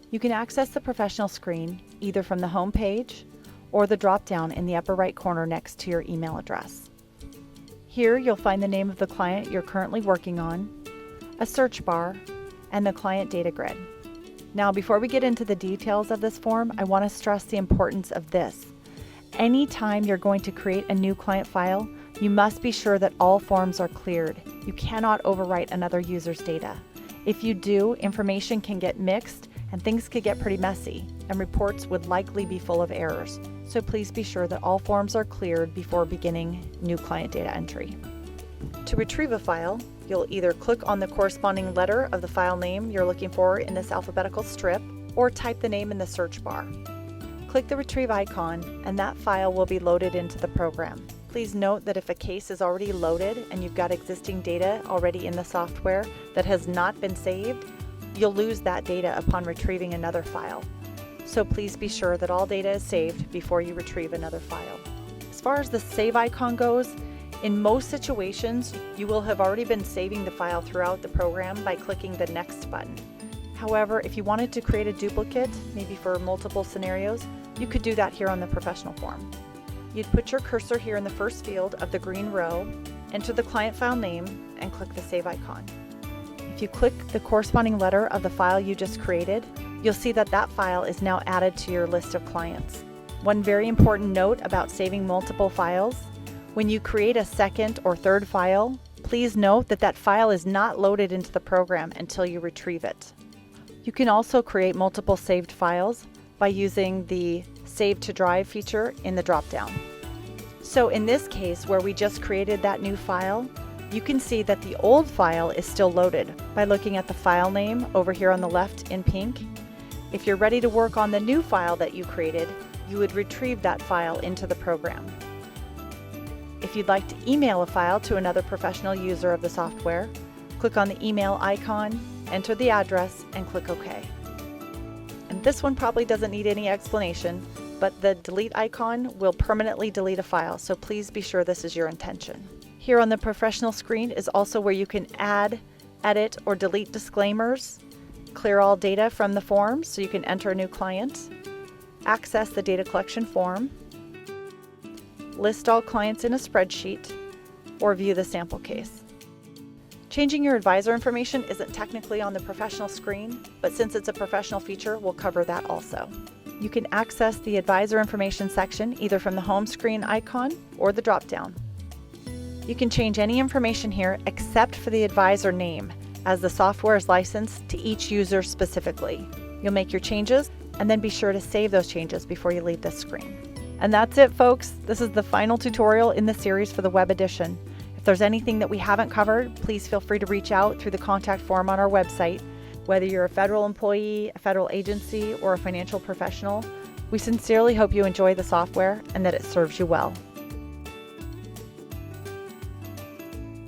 You can access the professional screen either from the home page or the drop-down in the upper right corner next to your email address. Here you'll find the name of the client you're currently working on, a search bar, and the client data grid. Now, before we get into the details of this form, I want to stress the importance of this. Anytime you're going to create a new client file, you must be sure that all forms are cleared. You cannot overwrite another user's data. If you do, information can get mixed and things could get pretty messy, and reports would likely be full of errors. So please be sure that all forms are cleared before beginning new client data entry. To retrieve a file, you'll either click on the corresponding letter of the file name you're looking for in this alphabetical strip, or type the name in the search bar. Click the retrieve icon and that file will be loaded into the program. Please note that if a case is already loaded and you've got existing data already in the software that has not been saved, you'll lose that data upon retrieving another file. So please be sure that all data is saved before you retrieve another file. As far as the save icon goes, in most situations, you will have already been saving the file throughout the program by clicking the Next button. However, if you wanted to create a duplicate, maybe for multiple scenarios, you could do that here on the professional form. You'd put your cursor here in the first field of the green row, enter the client file name, and click the Save icon. If you click the corresponding letter of the file you just created, you'll see that that file is now added to your list of clients. One very important note about saving multiple files: when you create a second or third file, please note that that file is not loaded into the program until you retrieve it. You can also create multiple saved files by using the Save to Drive feature in the drop-down. So in this case, where we just created that new file, you can see that the old file is still loaded by looking at the file name over here on the left in pink. If you're ready to work on the new file that you created, you would retrieve that file into the program. If you'd like to email a file to another professional user of the software, click on the email icon, enter the address, and click OK. And this one probably doesn't need any explanation, but the delete icon will permanently delete a file, so please be sure this is your intention. Here on the professional screen is also where you can add, edit, or delete disclaimers, clear all data from the form so you can enter a new client, access the data collection form, list all clients in a spreadsheet, or view the sample case. Changing your advisor information isn't technically on the professional screen, but since it's a professional feature, we'll cover that also. You can access the advisor information section either from the home screen icon or the drop-down. You can change any information here except for the advisor name, as the software is licensed to each user specifically. You'll make your changes and then be sure to save those changes before you leave this screen. And that's it, folks. This is the final tutorial in the series for the web edition. If there's anything that we haven't covered, please feel free to reach out through the contact form on our website. Whether you're a federal employee, a federal agency, or a financial professional, we sincerely hope you enjoy the software and that it serves you well.